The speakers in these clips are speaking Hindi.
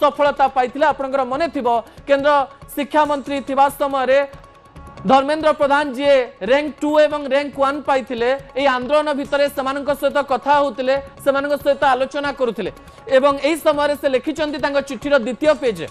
सफलता पाइथिले आपनकर मने थिबो केंद्र शिक्षा मंत्री थिबा समय धर्मेंद्र प्रधान जी रैंक 2 एवं रैंक 1 पाइथिले ए आंदोलन भितर सेमानक सहित कथा होतिले सेमानक सहित आलोचना करुथिले एवं एही समय से लिखिचंती तांग चिठीर द्वितीय पेज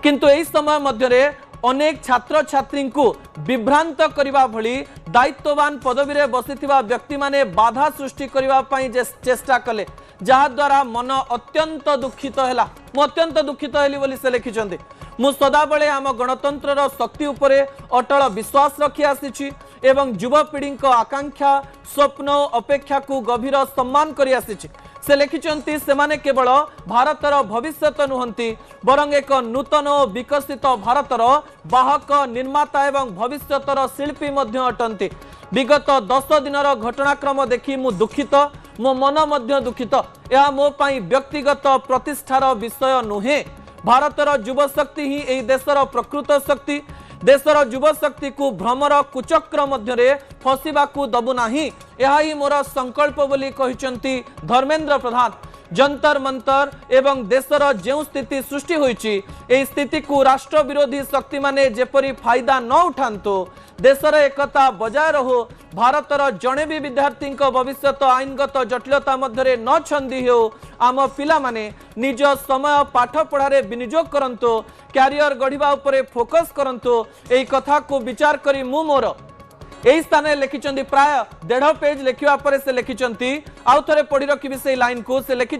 किंतु एही समय मध्यरे अनेक छात्र छात्री को विभ्रांत करने भली दायित्ववान पदवी रे बसिथिबा व्यक्ति माने बाधा सृष्टि करबा पई चेष्टा कले जहा द्वारा मन अत्यंत दुखित हैला मु अत्यंत दुखित हेली बोली से लिखिचंती मु सदाबले आम गणतंत्र शक्ति उपरे अटल विश्वास रखी आसीछि एवं युवपीढ़ी आकांक्षा स्वप्न अपेक्षा को गभीर सम्मान करी आसीछि से लिखिचंती सेमाने केवल भारतर भविष्यत नुहंती बरंग एक नूतन और विकसित भारतर बाहक निर्माता एवं भविष्यतर शिल्पी मध्य अटंती विगत 10 दिनर घटनाक्रम देखि मु दुखित मो मन मध्य दुखित यह मो पई व्यक्तिगत प्रतिष्ठार विषय नुहे भारतर युवशक्ति ही एई देशर प्रकृत शक्ति देशर युवशक्ति को भ्रमर कुचक्र मध्य फसवाकू दबु नाही यह ही मोर संकल्प बोली कहिसंती धर्मेंद्र प्रधान जंतर मंतर एवं देशर जो स्थिति सृष्टि होईची एई स्थिति को राष्ट्र विरोधी शक्ति माने जेपरी फायदा न उठांतो देशर एकता बजाय रहो भारतर जड़े भी विद्यार्थी भविष्यत आईनगत जटिलता मध्य न छंदी हो आम पिला माने निज समय पाठ पढ़ारे विनियोग करंतो क्यारियर गढ़िबा उपरे फोकस करंतो एई कथा को विचार करी मु मोर यही स्थान लिखिं प्राय 1.5 पेज लिखा पर से लिखिं आउ थे पढ़ी रखी से लाइन को से लिखिं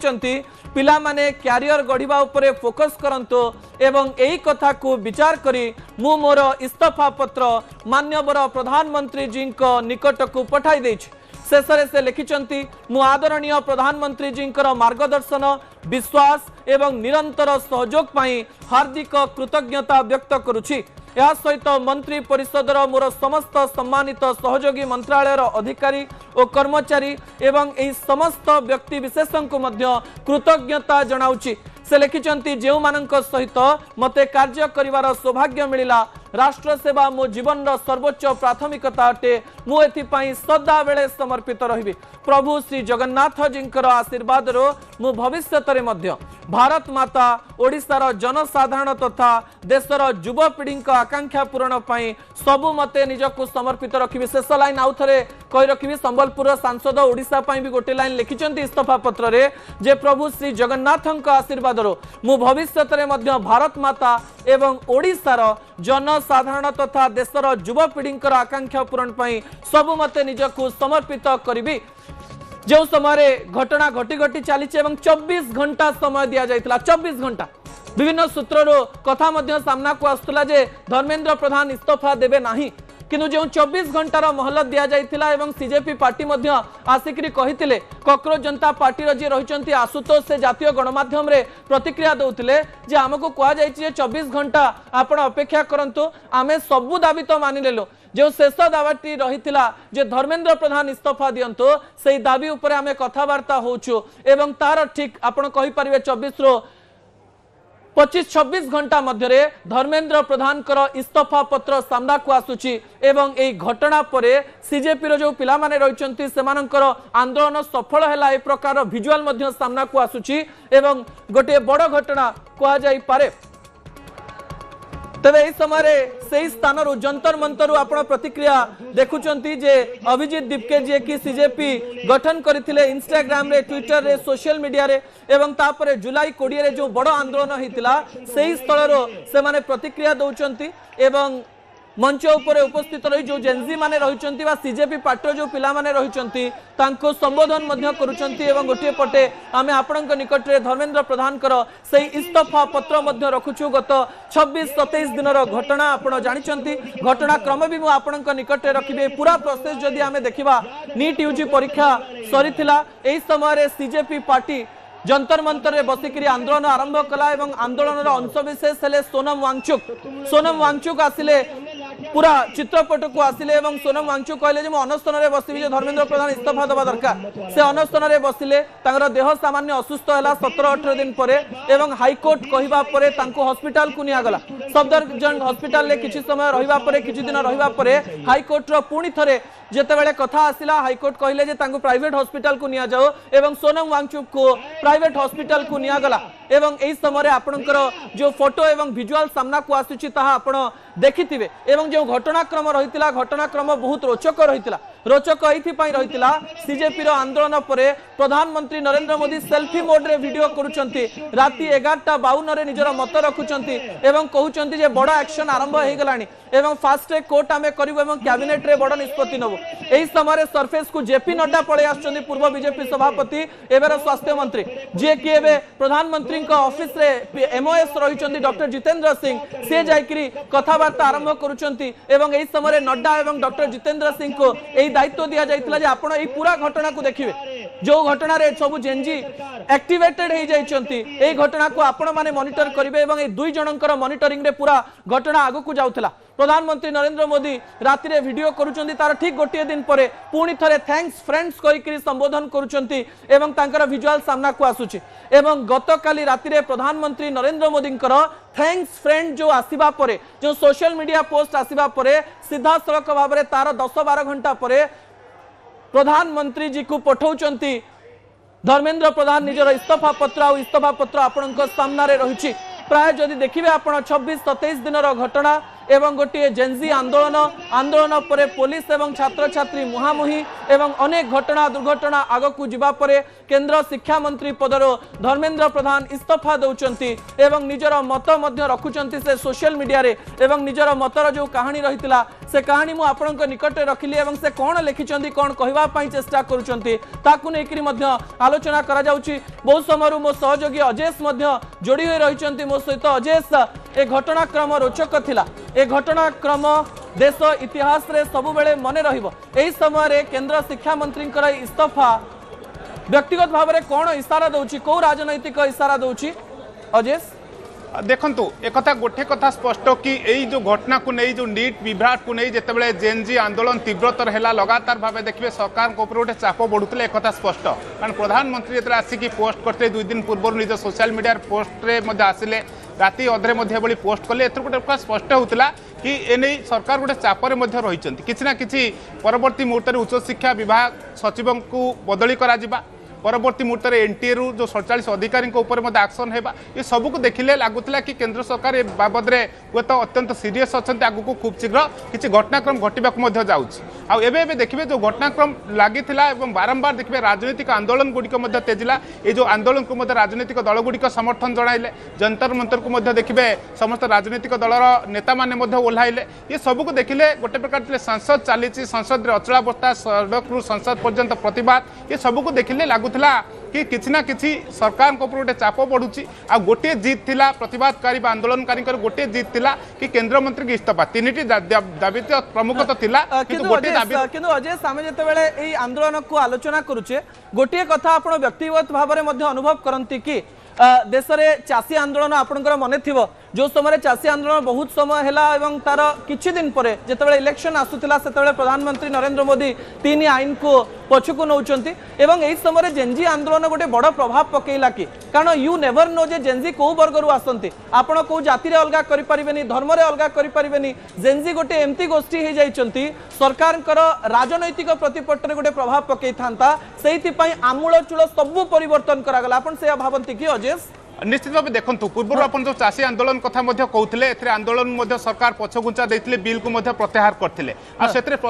पिला माने क्यारियर गढ़िबा उपरे फोकस करंतो एवं यही कथा को विचार करी मु मोर इस्तीफा पत्र माननीय प्रधानमंत्री जी निकट को पठाई देछि शेषे से लिखिं मु आदरणीय प्रधानमंत्री जी मार्गदर्शन विश्वास एवं निरंतर सहयोग पाई हार्दिक कृतज्ञता व्यक्त करुछि यह सहित मंत्री परिषदर मोर समस्त सम्मानित सहयोगी मंत्रालय अधिकारी और कर्मचारी एवं एई समस्त व्यक्ति विशेषों को मध्य कृतज्ञता जनाउछि से लिखिं जो मानक सहित मते कार्य करिवार सौभाग्य मिलिला राष्ट्र सेवा मो जीवन सर्वोच्च प्राथमिकता अटे मु एथिपाई सदा बेले समर्पित रहिबी प्रभु श्री जगन्नाथ जींकर आशीर्वाद रो मु भविष्यत रे मध्य भारत माता ओडिशार जनसाधारण तथा देशर युवपीढ़ी आकांक्षा पूरण पाई सबु मते निजको समर्पित रखिबी शेष लाइन आउ थे कही रखिबी संबलपुर सांसद ओडिशा पाई भी गोटे लाइन लिखिं इस्तीफा पत्र रे जे प्रभु श्री जगन्नाथ आशीर्वाद रो मु भविष्यत रे मध्य भारत माता एवं ओडिशार जनसाधारण तथा देशर युवपीढ़ी आकांक्षा पूरण पाई सबु मते निजको समर्पित करिबी जो समय घटना घटी घटी चली 24 घंटा समय दि जाइतिला 24 घंटा विभिन्न सूत्रर कथा मध्य सामना को आसुला जे धर्मेंद्र प्रधान इस्तीफा देबे नाही किंतु जो 24 घंटार मोहलत दि जाइतिला एवं सीजेपी पार्टी मध्य आसिकरी कहितिले कॉकरोच जनता पार्टी रो जे रहिचंती आशुतोष से जातीय गणमाध्यम रे प्रतिक्रिया दउतिले जे हमको कहा जाइछि जे 24 घंटा आपण अपेक्षा करंतु आमे सबु दाबी तो मानि लेलो जो शेष दावाटी रही जे धर्मेंद्र प्रधान इस्तीफा दियंतो से दाबी उपरे आमे कथबार्ता होछु एवं तार ठीक आपण कहि परिबे 24 रो 25-26 घंटा मध्य धर्मेंद्र प्रधान इस्तीफा पत्र सामना को आसुची एवं एई घटना परे सीजेपी रो जो पिला माने रहिचंती सेमानकर आंदोलन सफल हैला ए प्रकार विजुअल मध्य सामना को आसुची एवं गोटे बड़ घटना कहा जाई पारे तेरे समय से स्थान जंतर मंतर आप प्रतिक्रिया देखुंती जे अभिजीत दीपके जी की सीजेपी गठन करथिले इंस्टाग्राम रे ट्विटर रे सोशल मीडिया रे एवं तापरे जुलाई 20 रे जो बड़ आंदोलन होइतिला सेही स्थल से माने प्रतिक्रिया दउचंती एवं मंच उपर उपस्थित रही जो जेनजी माने रहिचंती बा सीजेपी पार्टी जो पिला माने रहिचंती तांको संबोधन मध्य करूचंती एवं गोटे पटे आमे आपणक निकट रे धर्मेंद्र प्रधान सही इस्तीफा पत्र मध्य रखुछु गत 26-27 दिनर घटना आपण जानिचंती घटना क्रम भी मु आपणक निकट रे रखिबे पूरा प्रोसेस जदी आमे देखिबा नीट यूजी परीक्षा सरीथिला एही समय रे सीजेपी पार्टी जंतर मंतर रे बसिकरी आंदोलन आरंभ कला एवं आंदोलन अंशविशेष हेले सोनम वांगचुक आसिले पूरा चित्रपट को आसिले एवं सोनम वांगचुक कहले जे मो अनशन रे बसिबी जे धर्मेंद्र प्रधान इस्तीफा देबा दरकार से अनशन रे बसिले तांगर देह सामान्य असुस्थ हैला 17-18 दिन परे एवं हाईकोर्ट कहिबा परे तांको हॉस्पिटल को निया गला सफदरजंग हॉस्पिटल ले किछि समय रहिबा परे किछि दिन रहिबा परे हाईकोर्ट रो पुणी थरे जेतेबेले कथा आसिला हाईकोर्ट कहले जे तांको प्राइवेट हॉस्पिटल को निया जाओ एवं सोनम वांगचुक को प्राइवेट हॉस्पिटल को निया गला एवं एई समय आपणकर जो फोटो एवं विजुअल सामना को आसुची ताहा आपण देखिथिबे एवं जो घटनाक्रम रहितिला घटनाक्रम बहुत रोचक रहितिला रोचक एइथिपाई रहितिला सीजेपी रो आंदोलन परे प्रधानमंत्री नरेंद्र मोदी सेल्फी मोड रे वीडियो करूचंती राती 11:52 रे निजर मत रखुचंती एवं कहउचंती जे बड़ा एक्शन आरंभ हे गलानी एवं फास्ट ट्रैक कोर्ट आमे करिवो एवं कैबिनेट रे बड़ निष्पत्ति नबो एही समय सरफेस को जेपी नड्डा पळे आछंती पूर्व बीजेपी सभापति एबेर स्वास्थ्य मंत्री जे कि एबे प्रधानमंत्री को ऑफिस रे एमओएस रहिचंती डॉक्टर जितेंद्र सिंह से जायकरी कथावार्ता आरंभ करूचंती एवं एही समय नड्डा एवं डॉक्टर जितेंद्र सिंह को एही दायित्व दिया जायतिला जे आपण एही पूरा घटना को देखिबे जो घटना रे सब जेनजी एक्टिवेटेड हे जायचंती एही घटना को आपण माने मॉनिटर करिवे एवं ए दुई जनकर मॉनिटरिंग रे पूरा घटना आगु को जाउथला प्रधानमंत्री नरेंद्र मोदी राति रे वीडियो करूचंती तार ठीक गोटे दिन परे पुणी थरे थैंक्स फ्रेंड्स करिकरी संबोधन करूचंती एवं तांकर विजुअल सामना को आसुची एवं गतकाली राति रे प्रधानमंत्री नरेंद्र मोदींकर थैंक्स फ्रेंड जो आसीबा परे जो सोशल मीडिया पोस्ट आसीबा परे सीधा सड़क भाव रे तार 10-12 घंटा परे प्रधानमंत्री जी को पठाउचंती धर्मेंद्र प्रधान निजर इस्तीफा पत्र आपणक सामना रे रहिछि प्राय जदि देखिबे आपण 26-27 दिनर घटना एवं गोटे जेनजी आंदोलन परे पुलिस एवं छात्र छात्री मुहामुही एवं अनेक घटना दुर्घटना आगकू जिबा परे केंद्र शिक्षा मंत्री पदर धर्मेंद्र प्रधान इस्तीफा दउचंती एवं निजर मत मध्य रखुचंती से सोशल मीडिया रे एवं निजर मतर जो कहानी रहितिला से कहानी मु आपनक निकट रखिली एवं से कोन लिखिचंती कोन कहबा पई चेष्टा करूचंती ताकू नेकरी मध्य आलोचना करा जाउची बहुत समय मो सहयोगी अजेश मध्य जोड़ी होई रहिचंती मो सहित अजेश ए घटनाक्रम रोचक थिला ए घटनाक्रम देश इतिहास रे सबु बेले मने रहिबो एही समय रे केंद्र शिक्षा मंत्री इस्तीफा व्यक्तिगत भाव में कौन इशारा दउची को राजनैतिक इशारा दउची अजेश देखंतु एक कथा गोटे कथा स्पष्ट कि यही जो घटना को नहीं जो नीट विभाग को नहीं जितेबाला जेएनजी आंदोलन तीव्रतर है लगातार भाव देखिए सरकार को गोटे चाप बढ़ुले एक कथा स्पष्ट कारण प्रधानमंत्री जो आसिक पोस्ट करते 2 दिन पूर्व निज सोशल मीडिया पोस्ट रे आसिले राति अधे भाई पोस्ट कले एथर गोटे स्पष्ट होता कि एने सरकार गोटे चापर रही किसी ना कि परवर्ती मुहूर्त में उच्च शिक्षा विभाग सचिव को बदली करा परवर्ती मुहूर्त में एनटीए रु जो 47 अधिकारी एक्शन होगा ये सबको देखिले लगुला कि केंद्र सरकार ए बाबद में हूँ तो अत्यंत सीरीयस अच्छा आगू खूब शीघ्र किसी घटनाक्रम घटवाक जाऊँगी देखिए जो घटनाक्रम लगी बारंबार देखिए राजनीतिक आंदोलन गुड़िक तेजिला ये जो आंदोलन को राजनीतिक दलगुड़िक समर्थन जणाइले जंतर मंतर को देखिए समस्त राजनीतिक दलर नेता मैंने ओह्लाइले ये सबको देखिले गोटे प्रकार संसद चली संसद में अचलावस्था सड़क संसद पर्यंत प्रतिवाद ये सबको देखिले लगुला कि किसी ना किसी सरकार गोटे चाप बढ़ुची आ गोटे जीत थिला प्रतिवादकारी आंदोलनकारी गोटे जीत थिला कि केंद्र मंत्री की इस्तीफा 3टी दाबी प्रमुख तो थिला किंतु अजय सामे जते बेले एई आंदोलन को आलोचना करूचे गोटे कथा आपण व्यक्तिगत भाव में अनुभव करंती कि देश में चाषी आंदोलन आपंकर मन थी जो समय चाषी आंदोलन बहुत समय है तार किछि दिन पर जिते इलेक्शन आसूला से प्रधानमंत्री नरेंद्र मोदी 3 आईन को पछकू नौचंती एवं एही समय जेनजी आंदोलन गोटे बड़ प्रभाव पकेला कि कारण you never know J Gen Z को वर्गर आसती आपण को जाति रे अलगा करि परिबेनी धर्म रे अलगा करि परिबेनी जेनजी गोटे एमती गोष्ठी हे जाइचंती सरकारकर राजनैतिक प्रतिपट रे गोटे प्रभाव पकई थांता सेहिति पई आमूलचूल सब परिवर्तन करागला आपण से भावंती कि अजेश निश्चित भाव देखो पूर्व आप जो चाषी आंदोलन कथा कहते आंदोलन सरकार पछघुंचा देते बिल को प्रत्याहार करते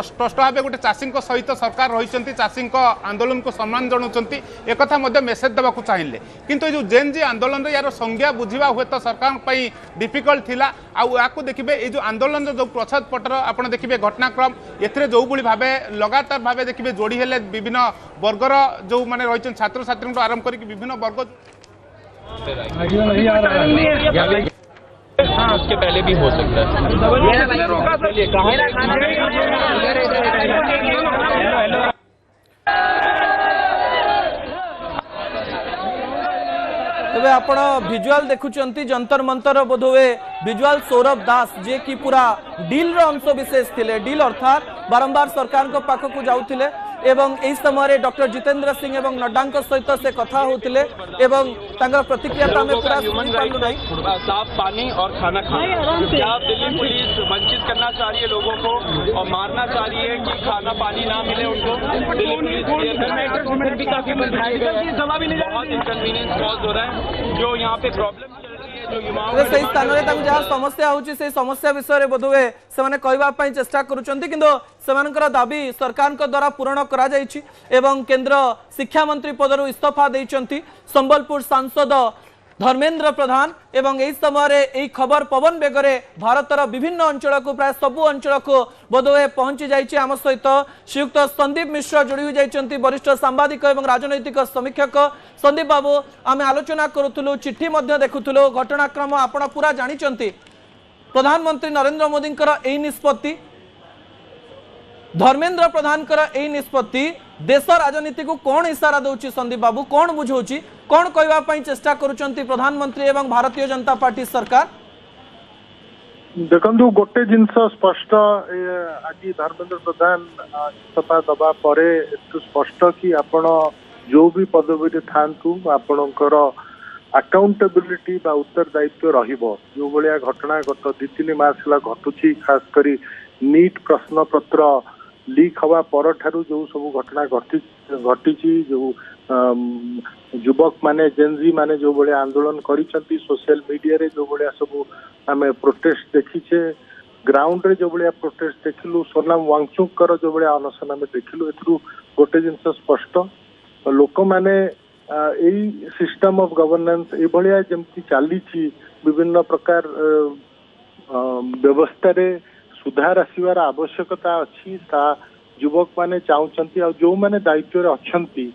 स्पष्ट भाव गोटे चाषी सहित सरकार रही चाषी आंदोलन को सम्मान जनाऊँ एक मेसेज देवा चाहिए किंतु जो जेएनजी आंदोलन यार संज्ञा बुझा हुए तो सरकार डिफिकल्ट थिला आपको देखिए ये जो आंदोलन जो प्रच्छद पटर आप देखिए घटनाक्रम ए जो भाव लगातार भाव देखिए जोड़ी हेले विभिन्न वर्गर जो मैंने रही छात्र छात्री आरंभ कर विभिन्न वर्ग हाँ उसके पहले भी हो सकता है। तबे आपण विजुअल देखुचंती जंतर मंतर बोधवे विजुअल सौरभ दास जे कि पूरा डील रो अंश विशेष थिले डील अर्थात बारंबार सरकार को पाख को जाउथिले एवं एही समय डॉक्टर जितेंद्र सिंह एवं नड्डा सहित से कथा होतिले एवं तांकर प्रतिक्रिया तो हमें पूरा सुनि पारलु नहीं। साफ पानी और खाना खाना, क्या दिल्ली पुलिस वंचित करना चाह रही है लोगों को और मारना चाह रही है कि खाना पानी ना मिले उनको? दिल्ली पुलिस भी काफी बहुत इनकन्वीनियंस कॉज हो रहा है, जो यहाँ पे प्रॉब्लम चल रही है, जो युवाओं सही स्थान में जहाँ समस्या होची से समस्या विषय बोधुए से कहवाई चेष्टा कर दाबी सरकार द्वारा पूरण करा जायछि एवं केंद्र शिक्षा मंत्री पदरु इस्तीफा देइछंती संबलपुर सांसद धर्मेंद्र प्रधान एवं यही समय यही खबर पवन बेगरे भारतर विभिन्न अंचल को प्राय सबु अंचल को बोधवे पहुंची जाइए। आम सहित श्रीयुक्त संदीप मिश्र जोड़ी हो जाइए वरिष्ठ सांबादिक एवं राजनैतिक समीक्षक। संदीप बाबू आम आलोचना करूँ चिट्ठी देखुलु घटनाक्रम आपण पूरा जानी प्रधानमंत्री नरेंद्र मोदी यही निष्पत्ति धर्मेंद्र प्रधान यही निष्पत्ति देश राजनीति को कौन इशारा दौची? संदीप बाबू कौन बुझाऊँ कौन कहवाई चेष्टा करुचंती प्रधानमंत्री एवं भारतीय जनता पार्टी सरकार? देखु गोटे जिनस स्पष्ट आज धर्मेंद्र प्रधान इस्तीफा दबा परे स्पष्ट कि आपण जो भी पदवी थांतु आपणकर अकाउंटेबिलिटी बा उत्तरदायित्व रहिबो। जो भलिया घटना गत 2-3 मास हला घटुची खास करी नीट प्रश्न पत्र लीक हवा पर ठारू जो सब घटना घटी जो युवक माने जेनजी माने जो बड़े आंदोलन करिसंती सोशल मीडिया रे जो बड़े सब आमे प्रोटेस्ट देखिछे ग्राउंड रे जो बड़े प्रोटेस्ट देखिलु सोनाम वांगचुक कर जो बड़े अनशन आमे देखिलु एथरु गोटे जिनस स्पष्ट लोक माने एई सिस्टम ऑफ गवर्नेंस ए भलिया जेमति चालीछि विभिन्न प्रकार व्यवस्था रे सुधार आसवार आवश्यकता अच्छी ता युवक माने चाहूचंती और जो माने दायित्व रे अछंती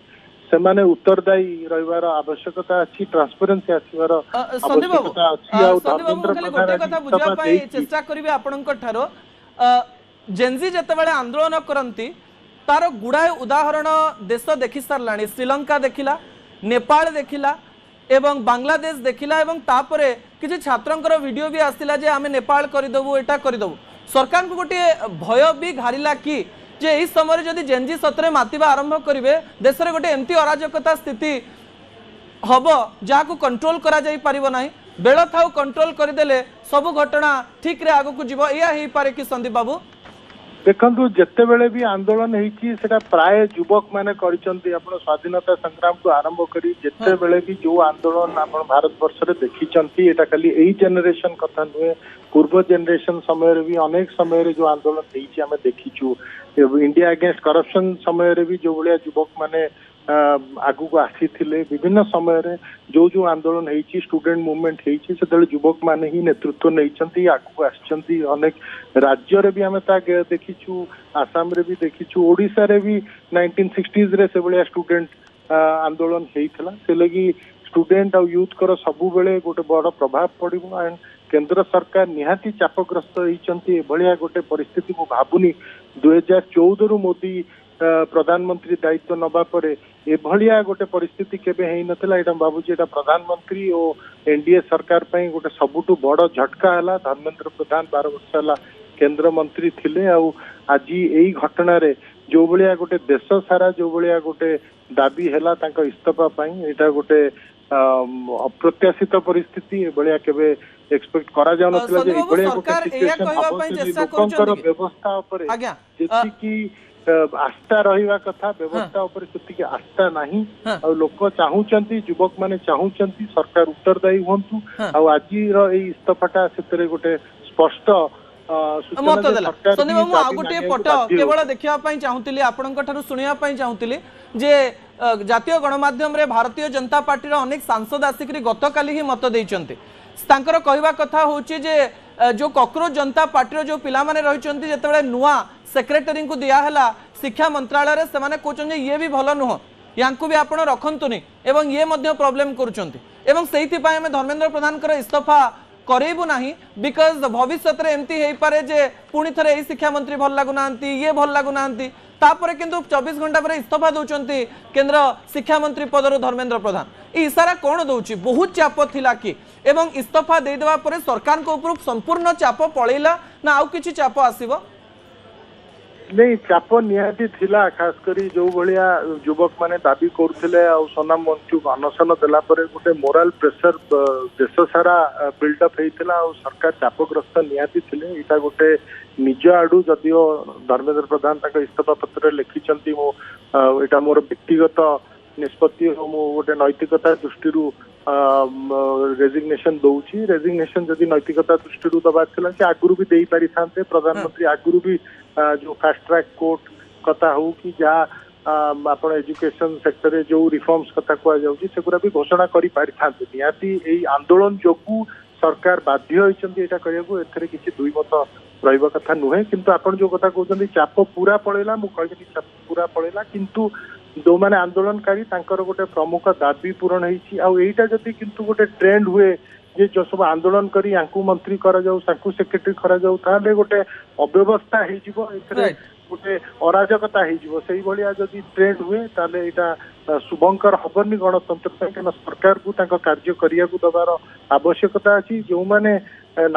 से माने उत्तरदायी रहिवार आवश्यकता अच्छी ट्रांसपेरेंसी आसवार आवश्यकता अच्छी और धर्मेंद्र प्रधान चेष्टा करिवे आपनक ठारो जेनजी जतबेले आंदोलन करंती तार गुड़ाए उदाहरण देश देखि सारलाणी श्रीलंका देखिला नेपाल देखिला एवं बांग्लादेश देखिला एवं तापरे किछि छात्रंकर वीडियो भी आसिला जे आमे नेपाल करिदबु एटा करिदबु सरकार को गोटे भय भी घारिला कि जे इस समय जदि जेनजी सतरे मातिबा आरंभ करिवे देश रे गोटे एमती अराजकता स्थिति हब जहाँ को कंट्रोल करा जाई परिबो नाही बेଳ थाउ कंट्रोल करदेले सब घटना ठीक रे आगो को जीवो या हेई पारे कि? संदीप बाबू देखु जिते बेले भी आंदोलन होती प्राय युवक माने करिसंती आपण स्वाधीनता संग्राम को आरंभ करी जिते बेले भी जो आंदोलन आपण भारत वर्ष रे देखिसंती एटा खाली एई जनरेशन कथा नुहे पूर्व जनरेशन समय रे भी अनेक समय रे जो आंदोलन होती आमे देखिछु इंडिया अगेंस्ट करप्शन समय रे भी जो भलिया युवक माने आगु को आसी थिले विभिन्न समय रे जो आंदोलन होती स्टूडेंट मूवमेंट होती से युवक माने ही नेतृत्व नहीं आगु आसचंती अनेक राज्य रे भी आमे ता देखिछु आसाम रे भी देखिछु ओडिसा रे भी 1960s रे से भलिया स्टूडेंट आंदोलन हेइथला से लगी स्टूडेंट और यूथ कर सबु बेले गोटे बड़ प्रभाव पड़िबो एंड केंद्र सरकार निहाती चापग्रस्त होइचंती भलिया गोटे परिस्थिति को भाबुनी 2014 रु मोदी प्रधानमंत्री दायित्व नबा परे एभलिया गोटे परिस्थिति केबे हेई नथिला एटा बाबूजी एटा प्रधानमंत्री और एनडीए सरकार पई गोटे सबुटु बड़ झटका हला। धर्मेंद्र प्रधान 12 वर्ष हला केंद्र मंत्री थिले आ आज एई घटना रे जो भलिया गोटे देश सारा जो भलिया गोटे दाबी हला तांका इस्तीफा पई एटा गोटे अप्रत्याशित परिस्थिति एभलिया केबे एक्सपेक्ट करा जाउ नथिला जे एभलिया गोटे सिचुएशन व्यवस्था ऊपर जेति की आस्था रहिवा कथा व्यवस्था ऊपर सेतिके आस्था नाही और लोक चाहूचंती युवक माने चाहूचंती सरकार उत्तरदायी होंतु और आज रो ए इस्तीफाटा सेतरे गोटे स्पष्ट मत देला। संदीप बाबू आ गोटे पट केवल देखिया पई चाहूतिली आपनक ठारू सुनिया पई चाहूतिली जे जातीय गणमाध्यम रे भारतीय जनता पार्टी रो अनेक सांसद आसिकरी गतकाली ही मत देइचंती तांकर कहवा कथा होची जे जो कॉकरोच जनता पार्टी जो पिला माने रहिचंती जेतेबेले नुआ सेक्रेटरी को दिया हला शिक्षा मंत्रालय रे से माने कोचन जे ये भी भलो नुह यांकु भी आपण रखंतुनी एवं ये मध्य प्रॉब्लम करूचंती एवं सेहिति पय हम धर्मेंद्र प्रधान कर इस्तीफा करेबु नाही बिकॉज भविष्य रे एमती हेई पारे जे पुणी थरे एई शिक्षा मंत्री भल लागु नांती ये भल लागु नांती तापरे किंतु 24 घंटा पर इस्तीफा दउचंती केंद्र शिक्षा मंत्री पदर धर्मेंद्र प्रधान ई इशारा कोन दउची बहुत चाप थिला कि एवं इस्तीफा दे देवा परे सरकार को ऊपर संपूर्ण चाप पळैला ना आउ किछि चाप आसीबो? नहीं चाप निहाती थिला खास करी जो भलिया युवक माने दाबी करथिले आ सोनाम मंचू अनशन देला परे गोटे मोरल प्रेशर देश सारा बिल्डअप हेतिला आ सरकार चापग्रस्त निहाती थिले इटा गोटे निज आडू जदियो धर्मेंद्र प्रधान तक इस्तीफा पत्र लिखिचंती मो इटा मोर व्यक्तिगत निष्पत्ति मो गोटे नैतिकता दृष्टि रेजिग्नेशन दौची रेजिग्नेशन जदि नैतिकता दृष्टि दबार थिला कि आगुरु भी देई पारि थांते प्रधानमंत्री आगुरु भी जो फास्ट ट्रैक कोर्ट कथा हो कि जहाँ आपण एजुकेशन सेक्टर रे जो रिफॉर्म्स कथा कुआ जाउची सेगुरा भी घोषणा करि पारि थांते नियाती एई आंदोलन जोगु सरकार बाध्य होइचंती एटा करियाको एथरे किछि दुई मत रहइबा कथा नुहे किंतु आपण जो कथा कहउचंती चाप पूरा पळेला मु कहली चाप पूरा पळेला किंतु जो माने आंदोलनकारी तांकर गोटे प्रमुख दाबी पूरण होइछि आ एटा जति किंतु गोटे ट्रेंड हुए जे जो सब आंदोलन करी यांकु मंत्री करा जाऊ सांकु सेक्रेटरी करा जाऊ ताले गोटे अव्यवस्था हे जिवो एथरे गोटे अराजकता हे जिवो सेही भलिया जदि ट्रेंड हुए ताले एटा शुभंकर हबनी गणतंत्र पे केना सरकार को तांका कार्य करिया को दबार आवश्यकता अछि जो माने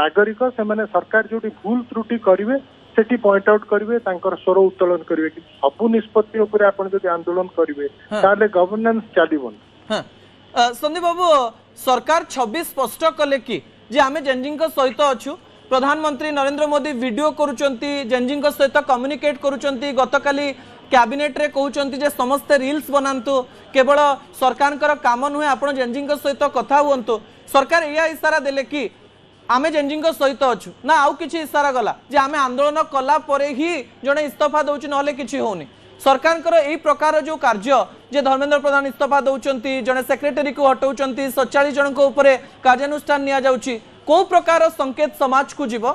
नागरिक से माने सरकार जोटी भूल त्रुटि करिवे सेठी पॉइंट आउट करिवे तांकर स्वर उत्तोलन करिवे कि सबु निष्पत्ति ऊपर आपण जदि आंदोलन करिवे ताले गवर्नेंस चालिबन। संदीप बाबू सरकार 26 स्पष्ट कले कि जे आमे जेनजिंग सहित अच्छु प्रधानमंत्री नरेंद्र मोदी वीडियो करूचंती जेनजिंग सहित कम्युनिकेट करूचंती गतकाली कैबिनेट रे कहउचंती जे समस्त रील्स बनांतु केवल सरकार काम नुहे आपण जेनजिंग सहित कथा हुंतु सरकार या इशारा देले कि आमे जेनजिंग सहित अच्छु ना आउ किछि इशारा गला जे आमे आंदोलन कला परे ही जने इस्तीफा दउछि नले किछि होनी सरकार यही प्रकार जो कार्य जे धर्मेंद्र प्रधान इस्तीफा दउचंती जने सेक्रेटरी को हटाउचंती 47 जन को ऊपर कार्यानुष्ठान निया जाउछि को प्रकार संकेत समाज को जीव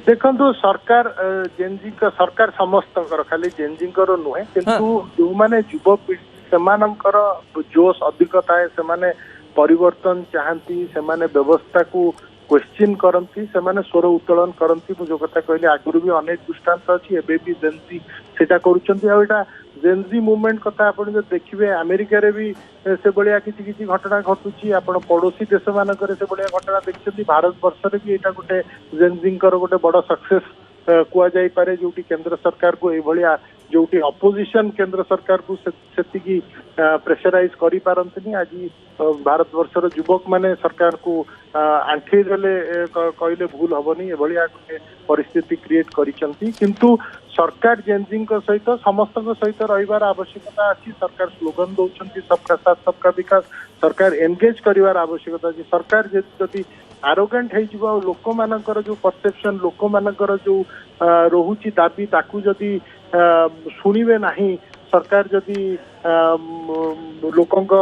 देखंतु सरकार जेनजी का सरकार समस्त खाली जेनजी नुहे किंतु जो माने युवा पीढ़ी सेमानकर जोश अधिक थाए से परिवर्तन चाहती से व्यवस्था को क्वेश्चन करती से स्वर उत्तोलन करती जो कथा कहली आगुरी भी अनेक दृष्टांत अच्छी एबे भी जेनजी सेटा करूछंती आ एटा जेनजी मूवमेंट कथा आपण जो देखिबे अमेरिका रे भी से बलिया किछि घटना घटुची आपण पड़ोसी देश मानकर से बलिया घटना देखिछंती भारत वर्ष रे भी एटा गोटे जेनजींकर गोटे बड़ सक्सेस कुआ जाई पारे जोटी केंद्र सरकार को ए भलिया जोटी अपोजिशन केंद्र सरकार को सेतिकी प्रेशराइज करि पारंतनी आज भारत वर्षर युवक माने सरकार को आंठी देले कहले भूल हबनी ए भलिया परिस्थिति क्रिएट करिसंती किंतु सरकार जेनजिंग सहित समस्त सहित रहिबार आवश्यकता अछि सरकार स्लोगन दउछंती सबका साथ सबका विकास सरकार एंगेज करिवार आवश्यकता अछि सरकार जति आरोगेंट हे जिवो लोक मानकर जो परसेप्शन लोक मानकर जो रहुची दाबी ताकू जदि सुनिबे नाही सरकार जदि लोकंक